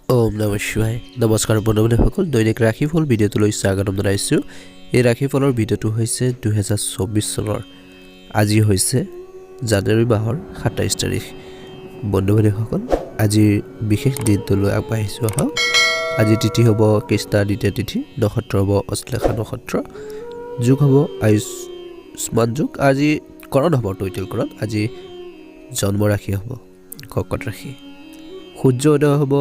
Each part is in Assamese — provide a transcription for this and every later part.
ওম নমঃ শিৱায়। নমস্কাৰ বন্ধুসকল, দৈনিক ৰাশিফল ভিডিঅ'টোলৈ স্বাগতম জনাইছোঁ। এই ৰাশিফলৰ ভিডিঅ'টো হৈছে 2024 চনৰ। আজি হৈছে জানুৱাৰী মাহৰ 27 তাৰিখ। বন্ধুসকল, আজিৰ বিশেষ দিনটোলৈ আগবাঢ়িছোঁ আহক। আজি তিথি হ'ব কৃষ্ণা দ্বিতীয় তিথি, নক্ষত্ৰ হ'ব অশ্লেষা নক্ষত্ৰ, যুগ হ'ব আয়ুষ্মান যুগ। আজি কৰণ হ'ব তৈতিলকৰণ। আজি জন্ম ৰাশি হ'ব কৰ্কট ৰাশি। সূৰ্য উদয় হ'ব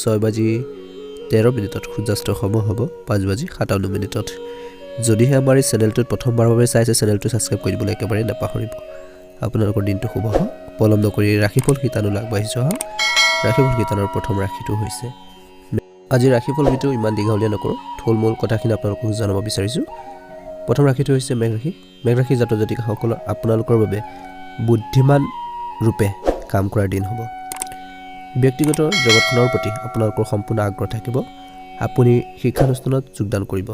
6:13, সূৰ্যাস্ত সময় হ'ব 5:57। যদিহে আমাৰ এই চেনেলটোত প্ৰথমবাৰৰ বাবে চাইছে, চেনেলটো ছাবস্ক্ৰাইব কৰি দিবলৈ একেবাৰে নাপাহৰিব। আপোনালোকৰ দিনটো শুভ হওক। পলম নকৰি ৰাশিফল শিতানলৈ আগবাঢ়িছোঁ আহক। ৰাশিফল শিতানৰ প্ৰথম ৰাশিটো হৈছে, আজি ৰাশিফল ভিডিঅ' ইমান দীঘলীয়া নকৰোঁ, থুলমূল কথাখিনি আপোনালোকক জনাব বিচাৰিছোঁ। প্ৰথম ৰাশিটো হৈছে মেঘ ৰাশি। মেঘ ৰাশি জাতক জাতিকাসকলৰ আপোনালোকৰ বাবে বুদ্ধিমান ৰূপে কাম কৰাৰ দিন হ'ব। ব্যক্তিগত জগতখনৰ প্ৰতি আপোনালোকৰ সম্পূৰ্ণ আগ্ৰহ থাকিব। আপুনি শিক্ষানুষ্ঠানত যোগদান কৰিব।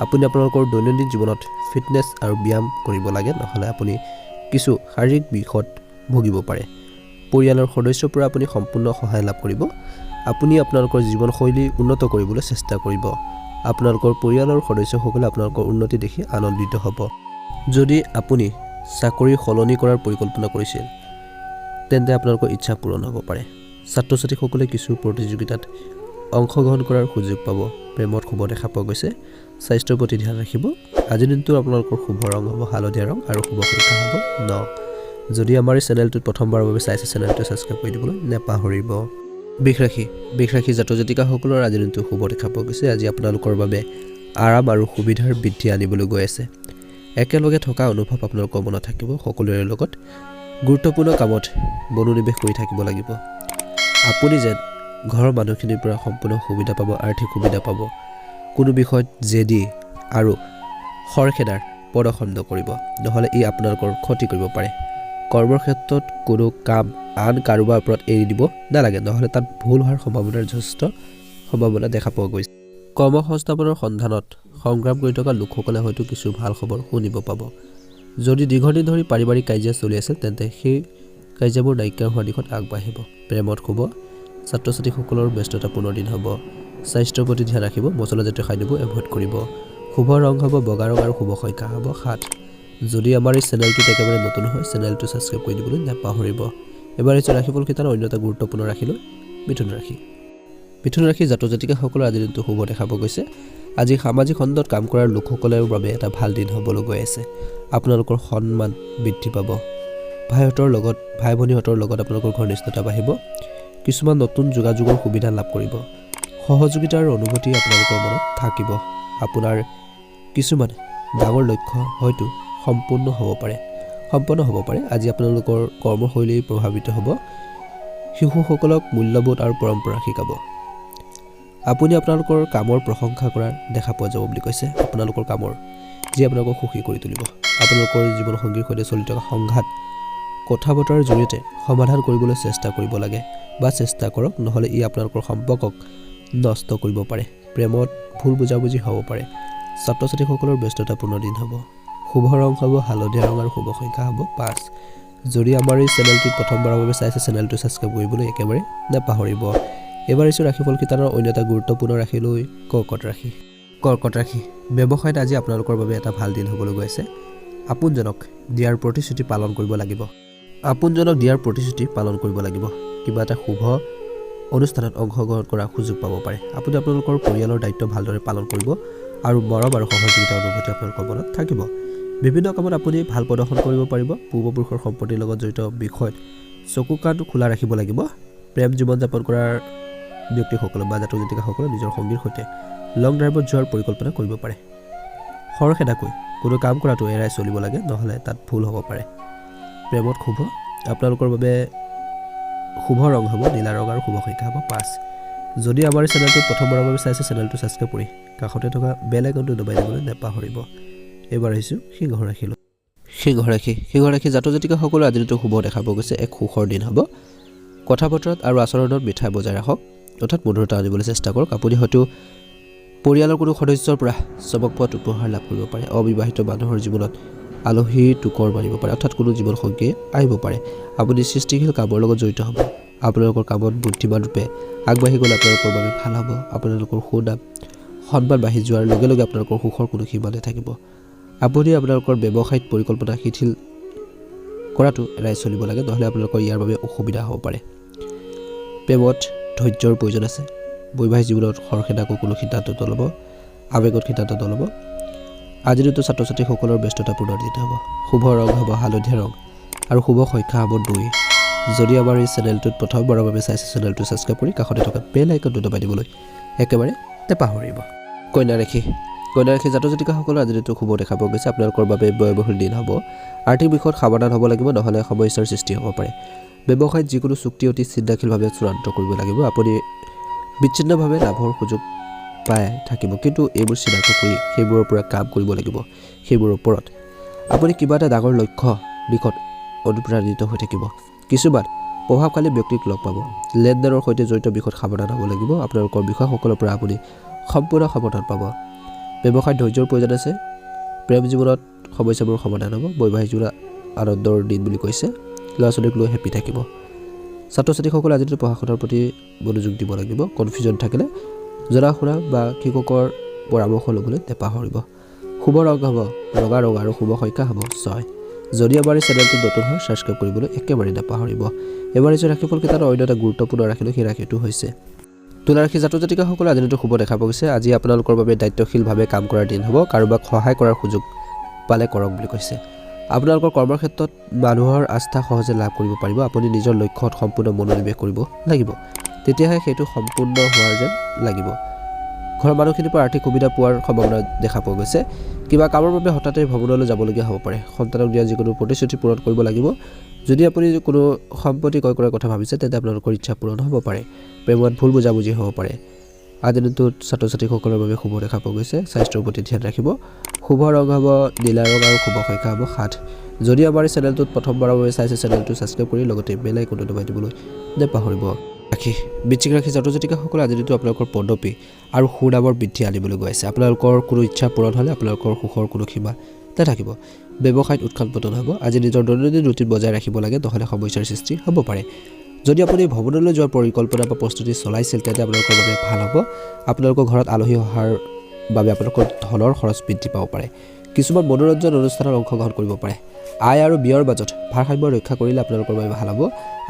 আপুনি আপোনালোকৰ দৈনন্দিন জীৱনত ফিটনেছ আৰু ব্যায়াম কৰিব লাগে, নহ'লে আপুনি কিছু শাৰীৰিক বিষত ভুগিব পাৰে। পৰিয়ালৰ সদস্যৰ পৰা আপুনি সম্পূৰ্ণ সহায় লাভ কৰিব। আপুনি আপোনালোকৰ জীৱনশৈলী উন্নত কৰিবলৈ চেষ্টা কৰিব। আপোনালোকৰ পৰিয়ালৰ সদস্যসকলে আপোনালোকৰ উন্নতি দেখি আনন্দিত হ'ব। যদি আপুনি চাকৰি সলনি কৰাৰ পৰিকল্পনা কৰিছিল, তেন্তে আপোনালোকৰ ইচ্ছা পূৰণ হ'ব পাৰে। ছাত্ৰ ছাত্ৰীসকলে কিছু প্ৰতিযোগিতাত অংশগ্ৰহণ কৰাৰ সুযোগ পাব। প্ৰেমত শুভ দেখা পোৱা গৈছে। স্বাস্থ্যৰ প্ৰতি ধ্যান ৰাখিব। আজিৰ দিনটো আপোনালোকৰ শুভ ৰং হ'ব হালধীয়া ৰং আৰু শুভ সংখ্যা হ'ব 9। যদি আমাৰ এই চেনেলটোত প্ৰথমবাৰৰ বাবে চাইছে, চেনেলটো ছাবস্ক্ৰাইব কৰি দিবলৈ নাপাহৰিব। বৃষ ৰাশি জাতক জাতিকাসকলৰ আজিৰ দিনটো শুভ দেখা পোৱা গৈছে। আজি আপোনালোকৰ বাবে আৰাম আৰু সুবিধাৰ বৃদ্ধি আনিবলৈ গৈ আছে। একেলগে থকা অনুভৱ আপোনালোকৰ মনত থাকিব। সকলোৰে লগত গুৰুত্বপূৰ্ণ কামত মনোনিৱেশ কৰি থাকিব লাগিব। আপুনি যেন ঘৰৰ মানুহখিনিৰ পৰা সম্পূৰ্ণ সুবিধা পাব, আৰ্থিক সুবিধা পাব। কোনো বিষয়ত জেদী আৰু খৰখেদাৰ প্ৰদৰ্শন নকৰিব, নহ'লে ই আপোনালোকৰ ক্ষতি কৰিব পাৰে। কৰ্মৰ ক্ষেত্ৰত কোনো কাম আন কাৰোবাৰ ওপৰত এৰি দিব নালাগে, নহ'লে তাত ভুল হোৱাৰ যথেষ্ট সম্ভাৱনা দেখা পোৱা গৈছে। কৰ্ম সংস্থাপনৰ সন্ধানত সংগ্ৰাম কৰি থকা লোকসকলে হয়তো কিছু ভাল খবৰ শুনিব পাব। যদি দীৰ্ঘদিন ধৰি পাৰিবাৰিক কাজিয়া চলি আছে, তেন্তে সেই কাজিয়াবোৰ নাইকিয়া হোৱাৰ দিশত আগবাঢ়িব। প্ৰেমত শুভ। ছাত্ৰ ছাত্ৰীসকলৰ ব্যস্ততাপূৰ্ণ দিন হ'ব। স্বাস্থ্যৰ প্ৰতি ধ্যান ৰাখিব। মছলাজাতীয় খাদ্যবোৰ এভইড কৰিব। শুভ ৰং হ'ব বগা ৰং আৰু শুভ সংখ্যা হ'ব 7। যদি আমাৰ এই চেনেলটোত একেবাৰে নতুন হয়, চেনেলটো ছাবস্ক্ৰাইব কৰি দিবলৈ নাপাহৰিব। এবাৰ হৈছে ৰাশিফল শিতানৰ অন্য এটা গুৰুত্বপূৰ্ণ ৰাশিলৈ, মিথুন ৰাশি। মিথুন ৰাশি জাতক জাতিকাসকলৰ আজিৰ দিনটো শুভ দেখা পোৱা গৈছে। আজি সামাজিক খণ্ডত কাম কৰাৰ লোকসকলৰ বাবে এটা ভাল দিন হ'বলৈ গৈ আছে। আপোনালোকৰ সন্মান বৃদ্ধি পাব। ভাই ভনীহঁতৰ লগত আপোনালোকৰ ঘনিষ্ঠতা বাঢ়িব। কিছুমান নতুন যোগাযোগৰ সুবিধা লাভ কৰিব। সহযোগিতাৰ অনুভূতি আপোনালোকৰ মনত থাকিব। আপোনাৰ কিছুমান ডাঙৰ লক্ষ্য হয়তো সম্পন্ন হ'ব পাৰে। আজি আপোনালোকৰ কৰ্মশৈলী প্ৰভাৱিত হ'ব। শিশুসকলক মূল্যবোধ আৰু পৰম্পৰা শিকাব। আপুনি আপোনালোকৰ কামৰ প্ৰশংসা কৰা দেখা পোৱা যাব বুলি কৈছে। আপোনালোকৰ কামৰ যি আপোনালোকক সুখী কৰি তুলিব। আপোনালোকৰ জীৱনসংগীৰ সৈতে চলি থকা সংঘাত কথা বতৰাৰ জৰিয়তে সমাধান কৰিবলৈ চেষ্টা কৰিব লাগে বা চেষ্টা কৰক, নহ'লে ই আপোনালোকৰ সম্পৰ্কক নষ্ট কৰিব পাৰে। প্ৰেমত ভুল বুজাবুজি হ'ব পাৰে। ছাত্ৰ ছাত্ৰীসকলৰ ব্যস্ততাপূৰ্ণ দিন হ'ব। শুভ ৰং হ'ব হালধীয়া ৰং আৰু শুভ সংখ্যা হ'ব 5। যদি আমাৰ এই চেনেলটোত প্ৰথমবাৰৰ বাবে চাইছে, চেনেলটো ছাবস্ক্ৰাইব কৰিবলৈ একেবাৰে নাপাহৰিব। এবাৰ আহিছোঁ ৰাশিফল শিতানৰ অন্য এটা গুৰুত্বপূৰ্ণ ৰাশিলৈ, কৰ্কট ৰাশি। ব্যৱসায়ত আজি আপোনালোকৰ বাবে এটা ভাল দিন হ'বলৈ গৈ আছে। আপোনজনক দিয়াৰ প্ৰতিশ্ৰুতি পালন কৰিব লাগিব। কিবা এটা শুভ অনুষ্ঠানত অংশগ্ৰহণ কৰাৰ সুযোগ পাব পাৰে। আপুনি আপোনালোকৰ পৰিয়ালৰ দায়িত্ব ভালদৰে পালন কৰিব আৰু মৰম আৰু সহযোগিতাৰ অনুভূতি আপোনালোকৰ মনত থাকিব। বিভিন্ন কামত আপুনি ভাল প্ৰদৰ্শন কৰিব পাৰিব। পূৰ্বপুৰুষৰ সম্পত্তিৰ লগত জড়িত বিষয়ত চকু কাণ খোলা ৰাখিব লাগিব। প্ৰেম জীৱন যাপন কৰাৰ ব্যক্তিসকলে বা জাতক জাতিকাসকলে নিজৰ সংগীৰ সৈতে লং ড্ৰাইভত যোৱাৰ পৰিকল্পনা কৰিব পাৰে। খৰখেদাকৈ কোনো কাম কৰাটো এৰাই চলিব লাগে, নহ'লে তাত ভুল হ'ব পাৰে। প্ৰেমত শুভ। আপোনালোকৰ বাবে শুভ ৰং হ'ব নীলা ৰং আৰু শুভ সংখ্যা হ'ব 5। যদি আমাৰ এই চেনেলটোত প্ৰথমবাৰৰ বাবে চাইছে, চেনেলটো ছাবস্ক্ৰাইব কৰি কাষতে থকা বেল আইকনটো দবাই দিবলৈ নাপাহৰিব। এইবাৰ আহিছোঁ সিংহ ৰাশি জাতক জাতিকাসকলৰ আজিৰ দিনটো শুভ দেখা পোৱা গৈছে। এক সুখৰ দিন হ'ব। কথা বতৰাত আৰু আচৰণত মিঠাই বজাই ৰাখক, অৰ্থাৎ মধুৰতা আনিবলৈ চেষ্টা কৰক। আপুনি হয়তো পৰিয়ালৰ কোনো সদস্যৰ পৰা চমকপ্ৰদ উপহাৰ লাভ কৰিব পাৰে। অবিবাহিত মানুহৰ জীৱনত আলহী টোকৰ মাৰিব পাৰে, অৰ্থাৎ কোনো জীৱনসংগী আহিব পাৰে। আপুনি সৃষ্টিশীল কামৰ লগত জড়িত হ'ব। আপোনালোকৰ কামত বুদ্ধিমান ৰূপে আগবাঢ়ি গ'লে আপোনালোকৰ বাবে ভাল হ'ব। আপোনালোকৰ সুনাম সন্মান বাঢ়ি যোৱাৰ লগে লগে আপোনালোকৰ সুখৰ কোনো সীমা নাথাকিব। আপুনি আপোনালোকৰ ব্যৱসায়িক পৰিকল্পনা শিথিল কৰাটো এৰাই চলিব লাগে, নহ'লে আপোনালোকৰ ইয়াৰ বাবে অসুবিধা হ'ব পাৰে। প্ৰেমত ধৈৰ্যৰ প্ৰয়োজন আছে। বৈবাহিক জীৱনত খৰখেদাকৈ কোনো সিদ্ধান্ত নল'ব, আৱেগত সিদ্ধান্ত নল'ব। আজিৰ দিনটো ছাত্ৰ ছাত্ৰীসকলৰ ব্যস্ততাপূৰ্ণ দিন হ'ব। শুভ ৰং হ'ব হালধীয়া ৰং আৰু শুভ সংখ্যা হ'ব 2। যদি আমাৰ এই চেনেলটোত প্ৰথমবাৰৰ বাবে চাইছে, চেনেলটো ছাবস্ক্ৰাইব কৰি কাষতে থকা বেল আইকনটো দবাই দিবলৈ একেবাৰে নাপাহৰিব। কন্যা ৰাশি জাতক জাতিকাসকলৰ আজি দিনটো শুভ দেখা পোৱা গৈছে। আপোনালোকৰ বাবে ব্যয়বহুল দিন হ'ব। আৰ্থিক বিষয়ত সাৱধান হ'ব লাগিব, নহ'লে সমস্যাৰ সৃষ্টি হ'ব পাৰে। ব্যৱসায়ত যিকোনো চুক্তি অতি চিন্তাশীলভাৱে চূড়ান্ত কৰিব লাগিব। আপুনি বিচ্ছিন্নভাৱে লাভৰ সুযোগ পাই থাকিব, কিন্তু এইবোৰ চিনাক্ত কৰি সেইবোৰৰ পৰা কাম কৰিব লাগিব। সেইবোৰৰ ওপৰত আপুনি কিবা এটা ডাঙৰ লক্ষ্য দিশত অনুপ্ৰাণিত হৈ থাকিব। কিছুমান প্ৰভাৱশালী ব্যক্তিক লগ পাব। লেনদেনৰ সৈতে জড়িত বিষয়ত সাৱধান হ'ব লাগিব। আপোনালোকৰ বিষয়াসকলৰ পৰা আপুনি সম্পূৰ্ণ সমৰ্থন পাব। ব্যৱসায়ত ধৈৰ্যৰ প্ৰয়োজন আছে। প্ৰেম জীৱনত সমস্যাবোৰ সমাধান হ'ব। বৈবাহিক জীৱনত আনন্দৰ দিন বুলি কৈছে। ল'ৰা ছোৱালীক লৈ হেপী থাকিব। ছাত্ৰ ছাত্ৰীসকলে আজি পঢ়া শুনাৰ প্ৰতি মনোযোগ দিব লাগিব। কনফিউজন থাকিলে জনা শুনা বা শিক্ষকৰ পৰামৰ্শ ল'বলৈ নাপাহৰিব। শুভ ৰং হ'ব ৰঙা ৰং আৰু শুভ সংখ্যা হ'ব 6। যদি আমাৰ এই চেনেলটো নতুন হয়, ছাবস্ক্ৰাইব কৰিবলৈ একেবাৰে নাপাহৰিব। এবাৰ এই ৰাশিফল কেইটাৰ অন্য এটা গুৰুত্বপূৰ্ণ ৰাশিলৈ সেই ৰাশিটো হৈছে তুলা ৰাশি। জাতক জাতিকাসকলে আজি দিনটো শুভ দেখা পোৱা গৈছে। আজি আপোনালোকৰ বাবে দায়িত্বশীলভাৱে কাম কৰাৰ দিন হ'ব। কাৰোবাক সহায় কৰাৰ সুযোগ পালে কৰক বুলি কৈছে। আপোনালোকৰ কৰ্মৰ ক্ষেত্ৰত মানুহৰ আস্থা সহজে লাভ কৰিব পাৰিব। আপুনি নিজৰ লক্ষ্যত সম্পূৰ্ণ মনোনিৱেশ কৰিব লাগিব, তেতিয়াহে সেইটো সম্পূৰ্ণ হোৱাৰ যেন লাগিব। ঘৰৰ মানুহখিনিৰ পৰা আৰ্থিক সুবিধা পোৱাৰ সম্ভাৱনা দেখা পোৱা গৈছে। কিবা কামৰ বাবে হঠাতে ভ্ৰমণলৈ যাবলগীয়া হ'ব পাৰে। সন্তানক দিয়া যিকোনো প্ৰতিশ্ৰুতি পূৰণ কৰিব লাগিব। যদি আপুনি কোনো সম্পত্তি ক্ৰয় কৰাৰ কথা ভাবিছে, তেন্তে আপোনালোকৰ ইচ্ছা পূৰণ হ'ব পাৰে। প্ৰেমত ভুল বুজাবুজি হ'ব পাৰে। আজিৰ দিনটোত ছাত্ৰ ছাত্ৰীসকলৰ বাবে শুভ দেখা পোৱা গৈছে। স্বাস্থ্যৰ প্ৰতি ধ্যান ৰাখিব। শুভ ৰং হ'ব নীলা ৰং আৰু শুভ সংখ্যা হ'ব 7। যদি আমাৰ এই চেনেলটোত প্ৰথমবাৰৰ বাবে চাইছে, চেনেলটো ছাবস্ক্ৰাইব কৰি লগতে বেল আইকনটো দবাই দিবলৈ নাপাহৰিব। বৃশ্চিক ৰাশি জাতক জাতিকাসকলে আজিৰ দিনটো আপোনালোকৰ পদবী আৰু সুনামৰ বৃদ্ধি আনিবলৈ গৈ আছে। আপোনালোকৰ কোনো ইচ্ছা পূৰণ হ'লে আপোনালোকৰ সুখৰ কোনো সীমা নাথাকিব। ব্যৱসায়ত উৎখান পতন হ'ব। আজি নিজৰ দৈনন্দিন ৰুটিন বজাই ৰাখিব লাগে, নহ'লে সমস্যাৰ সৃষ্টি হ'ব পাৰে। যদি আপুনি ভ্ৰমণলৈ যোৱাৰ পৰিকল্পনা বা প্ৰস্তুতি চলাইছিল, তেন্তে আপোনালোকৰ বাবে ভাল হ'ব। আপোনালোকৰ ঘৰত আলহী অহাৰ বাবে আপোনালোকৰ ধনৰ খৰচ বৃদ্ধি পাব পাৰে। কিছুমান মনোৰঞ্জন অনুষ্ঠানত অংশগ্ৰহণ কৰিব পাৰে। আয় আৰু ব্যয়ৰ মাজত ভাৰসাম্য ৰক্ষা কৰিলে আপোনালোকৰ বাবে ভাল হ'ব।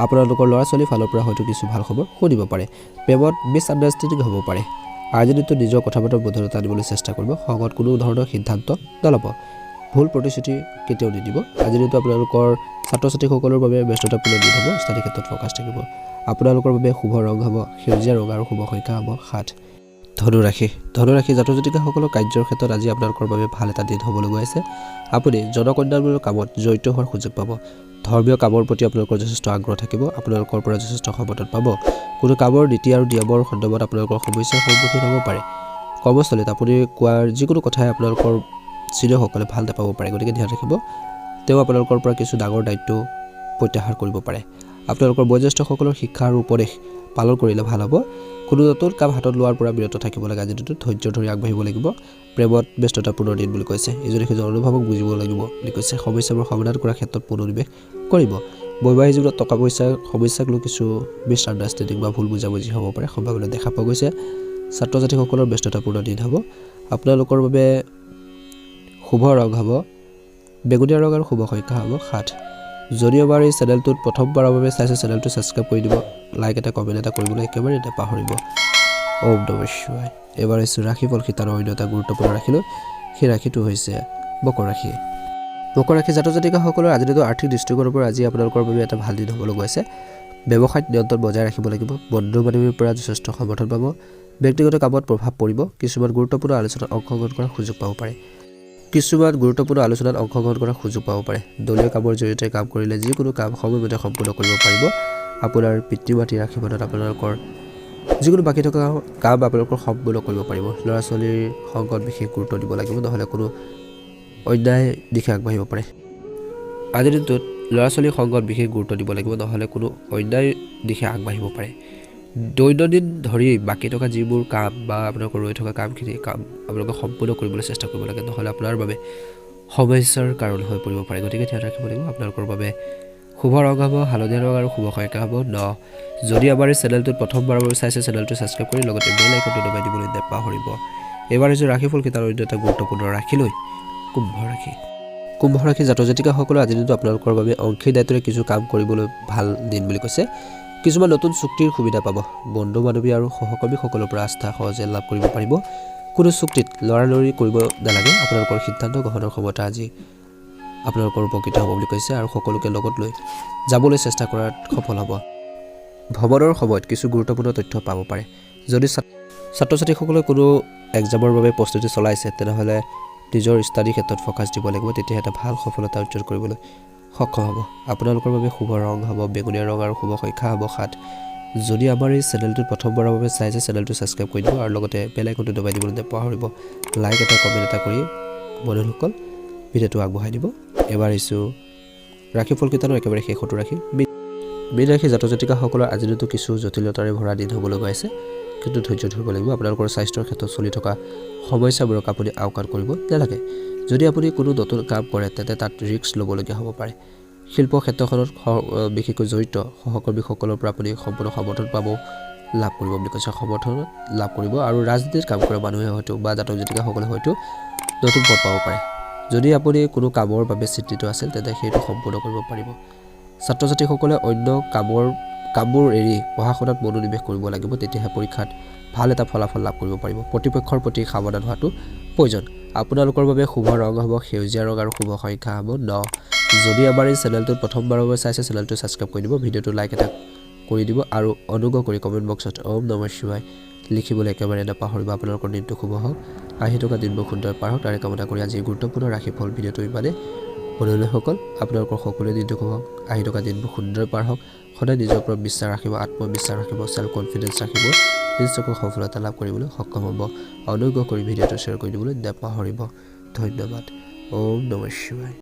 আপোনালোকৰ ল'ৰা ছোৱালীৰ ফালৰ পৰা হয়তো কিছু ভাল খবৰ শুনিব পাৰে। প্ৰেমত মিছআণ্ডাৰষ্টেণ্ডিং হ'ব পাৰে। আজি দিনটো নিজৰ কথা বতৰা মধুৰতা আনিবলৈ চেষ্টা কৰিব। খঙত কোনো ধৰণৰ সিদ্ধান্ত নল'ব। ভুল প্ৰতিশ্ৰুতি কেতিয়াও নিদিব। আজি দিনটো আপোনালোকৰ ছাত্ৰ ছাত্ৰীসকলৰ বাবে ব্যস্ততাপূৰ্ণ দিন হ'ব। ষ্টাডি ক্ষেত্ৰত ফ'কাছ থাকিব। আপোনালোকৰ বাবে শুভ ৰং হ'ব সেউজীয়া ৰং আৰু শুভ সংখ্যা হ'ব 7। ধনুৰাশি জাতক জাতিকাসকলৰ কাৰ্যৰ ক্ষেত্ৰত আজি আপোনালোকৰ বাবে ভাল এটা দিন হ'বলৈ গৈ আছে। আপুনি জনকল্যাণমূলক কামত জড়িত হোৱাৰ সুযোগ পাব। ধৰ্মীয় কামৰ প্ৰতি আপোনালোকৰ যথেষ্ট আগ্ৰহ থাকিব। আপোনালোকৰ পৰা যথেষ্ট সমৰ্থন পাব। কোনো কামৰ নীতি আৰু নিয়মৰ সন্দৰ্ভত আপোনালোকৰ সমস্যাৰ সন্মুখীন হ'ব পাৰে। কৰ্মস্থলীত আপুনি কোৱাৰ যিকোনো কথাই আপোনালোকৰ চিনিয়ৰসকলে ভাল নাপাব পাৰে, গতিকে ধ্যান ৰাখিব। তেওঁ আপোনালোকৰ পৰা কিছু ডাঙৰ দায়িত্ব প্ৰত্যাহাৰ কৰিব পাৰে। আপোনালোকৰ বয়োজ্যেষ্ঠসকলৰ শিক্ষা আৰু উপদেশ পালন কৰিলে ভাল হ'ব। কোনো নতুন কাম হাতত লোৱাৰ পৰা বিৰত থাকিব লাগে। আজি দিনটোত ধৈৰ্য ধৰি আগবাঢ়িব লাগিব। প্ৰেমত ব্যস্ততাপূৰ্ণ দিন বুলি কৈছে। ইজনে সিজনৰ অনুভৱক বুজিব লাগিব বুলি কৈছে। সমস্যাবোৰ সমাধান কৰাৰ ক্ষেত্ৰত মনোনিৱেশ কৰিব। বৈবাহিক জীৱনত টকা পইচাৰ সমস্যাক লৈ কিছু মিছআণ্ডাৰষ্টেণ্ডিং বা ভুল বুজাবুজি হ'ব পাৰে, সম্ভাৱনা দেখা পোৱা গৈছে। ছাত্ৰ ছাত্ৰীসকলৰ ব্যস্ততাপূৰ্ণ দিন হ'ব। আপোনালোকৰ বাবে শুভ ৰং হ'ব বেগুনীয়া ৰং আৰু শুভ সংখ্যা হ'ব 7। যদি আমাৰ এই চেনেলটোত প্ৰথমবাৰৰ বাবে চাইছে, চেনেলটো ছাবস্ক্ৰাইব কৰি দিব। লাইক এটা কমেণ্ট এটা কৰিবলৈ একেবাৰে নাপাহৰিব। ওম নমঃ শিৱায়। এবাৰ আহিছোঁ ৰাশিফল শিতানৰ অন্য এটা গুৰুত্বপূৰ্ণ ৰাশিলৈ। সেই ৰাশিটো হৈছে মকৰ ৰাশি। মকৰ ৰাশি জাতক জাতিকাসকলৰ আজি দিনটো আৰ্থিক দৃষ্টিকোণৰ পৰা আজি আপোনালোকৰ বাবে এটা ভাল দিন হ'বলৈ গৈ আছে। ব্যৱসায়ত নিয়ন্ত্ৰণ বজাই ৰাখিব লাগিব। বন্ধু বান্ধৱীৰ পৰা যথেষ্ট সমৰ্থন পাব। ব্যক্তিগত কামত প্ৰভাৱ পৰিব। কিছুমান গুৰুত্বপূৰ্ণ আলোচনাত অংশগ্ৰহণ কৰাৰ সুযোগ পাব পাৰে। দলীয় কামৰ জৰিয়তে কাম কৰিলে যিকোনো কাম সময়মতে সম্পূৰ্ণ কৰিব পাৰিব। আপোনাৰ পিতৃ মাতৃৰ আশীৰ্বাদত আপোনালোকৰ যিকোনো বাকী থকা কাম আপোনালোকৰ সম্পূৰ্ণ কৰিব পাৰিব। ল'ৰা ছোৱালীৰ সংগত বিশেষ গুৰুত্ব দিব লাগিব, নহ'লে কোনো অন্যায় দিশে আগবাঢ়িব পাৰে। আজিৰ দিনটোত ল'ৰা ছোৱালীৰ সংগত বিশেষ গুৰুত্ব দিব লাগিব, নহ'লে কোনো অন্যায় দিশে আগবাঢ়িব পাৰে। দৈনন্দিন ধৰি বাকী থকা যিবোৰ কাম বা আপোনালোকৰ ৰৈ থকা কামখিনি আপোনালোকে সম্পূৰ্ণ কৰিবলৈ চেষ্টা কৰিব লাগে, নহ'লে আপোনাৰ বাবে সমস্যাৰ কাৰণ হৈ পৰিব পাৰে। গতিকে ধ্যান ৰাখিব লাগিব। আপোনালোকৰ বাবে শুভ ৰং হ'ব হালধীয়া ৰং আৰু শুভ সংখ্যা হ'ব 9 যদি আমাৰ এই চেনেলটোত প্ৰথমবাৰৰ বাবে চাইছে চেনেলটো ছাবস্ক্ৰাইব কৰি লগতে বেল আইকনটো দবাই দিবলৈ নাপাহৰিব এবাৰ হৈছে ৰাশিফল কিতাপৰ এটা গুৰুত্বপূৰ্ণ ৰাশি লৈ কুম্ভ ৰাশি জাতক জাতিকাসকলৰ আজি দিনটো আপোনালোকৰ বাবে অংশীদাৰিত্বৰে কিছু কাম কৰিবলৈ ভাল দিন বুলি কৈছে কিছুমান নতুন চুক্তিৰ সুবিধা পাব বন্ধু বান্ধৱী আৰু সহকৰ্মীসকলৰ পৰা আস্থা সহজে লাভ কৰিব পাৰিব কোনো চুক্তিত লৰালৰি কৰিব নালাগে আপোনালোকৰ সিদ্ধান্ত গ্ৰহণৰ ক্ষমতা আজি আপোনালোকৰ উপকৃত হ'ব বুলি কৈছে আৰু সকলোকে লগত লৈ যাবলৈ চেষ্টা কৰাত সফল হ'ব ভ্ৰমণৰ সময়ত কিছু গুৰুত্বপূৰ্ণ তথ্য পাব পাৰে যদি ছাত্ৰ ছাত্ৰীসকলে কোনো এক্সামৰ বাবে প্ৰস্তুতি চলাইছে তেনেহ'লে নিজৰ ষ্টাডি ক্ষেত্ৰত ফ'কাছ দিব লাগিব তেতিয়া এটা ভাল সফলতা অৰ্জন কৰিবলৈ সক্ষম হ'ব আপোনালোকৰ বাবে শুভ ৰং হ'ব বেঙুনীয়া ৰং আৰু শুভ সংখ্যা হ'ব 7 যদি আমাৰ এই চেনেলটোত প্ৰথমবাৰৰ বাবে চাইছে চেনেলটো ছাবস্ক্ৰাইব কৰি দিব আৰু লগতে বেল আইকনটো দবাই দিবলৈ নাপাহৰিব লাইক এটা কমেণ্ট এটা কৰি বন্ধুসকল ভিডিঅ'টো আগবঢ়াই দিব এবাৰ আহিছোঁ ৰাশিফল কিতাপৰ একেবাৰে শেষতো ৰাখি মীন ৰাশি জাতক জাতিকাসকলৰ আজি দিনটো কিছু জটিলতাৰে ভৰা দিন হ'বলৈ গৈ আছে কিন্তু ধৈৰ্য ধৰিব লাগিব আপোনালোকৰ স্বাস্থ্যৰ ক্ষেত্ৰত চলি থকা সমস্যাবোৰক আপুনি আওকাণ কৰিব নালাগে যদি আপুনি কোনো নতুন কাম কৰে তেন্তে তাত ৰিস্ক ল'বলগীয়া হ'ব পাৰে শিল্প ক্ষেত্ৰখনত বিশেষকৈ জড়িত সহকৰ্মীসকলৰ পৰা আপুনি সম্পূৰ্ণ সমৰ্থন পাব লাভ কৰিব বুলি কৈছে সমৰ্থন লাভ কৰিব আৰু ৰাজনীতিত কাম কৰা মানুহে হয়তো বা জাতক জাতিকাসকলে হয়তো নতুন পদ পাব পাৰে যদি আপুনি কোনো কামৰ বাবে চিন্তিত আছিল তেন্তে সেইটো সম্পূৰ্ণ কৰিব পাৰিব ছাত্ৰ ছাত্ৰীসকলে অন্য কামবোৰ এৰি পঢ়া শুনাত মনোনিৱেশ কৰিব লাগিব তেতিয়াহে পৰীক্ষাত ভাল এটা ফলাফল লাভ কৰিব পাৰিব প্ৰতিপক্ষৰ প্ৰতি সাৱধান হোৱাটো প্ৰয়োজন আপোনালোকৰ বাবে শুভ ৰং হ'ব সেউজীয়া ৰং আৰু শুভ সংখ্যা হ'ব 9 যদি আমাৰ এই চেনেলটোত প্ৰথমবাৰৰ বাবে চাইছে চেনেলটো ছাবস্ক্ৰাইব কৰি দিব ভিডিঅ'টো লাইক এটা কৰি দিব আৰু অনুগ্ৰহ কৰি কমেণ্ট বক্সত ওম নমঃ শিৱায় লিখিবলৈ একেবাৰে নাপাহৰিব আপোনালোকৰ দিনটো শুভ হওক আহি থকা দিনবোৰ সুন্দৰ পাৰ হওক তাৰে কামনা কৰি আজি গুৰুত্বপূৰ্ণ ৰাশিফল ভিডিঅ'টো ইমানে বন্ধুসকল আপোনালোকৰ সকলোৰে দিনটো শুভ হওক আহি থকা দিনবোৰ সুন্দৰ পাৰ হওক সদায় নিজৰ ওপৰত বিশ্বাস ৰাখিব আত্মবিশ্বাস ৰাখিব চেল্ফ কনফিডেন্স ৰাখিব নিজকে সফলতা লাভ কৰিবলৈ সক্ষম হ'ব অনুগ্ৰহ কৰি ভিডিঅ'টো শ্বেয়াৰ কৰি দিবলৈ নাপাহৰিব ধন্যবাদ ওম নমঃ শিৱায়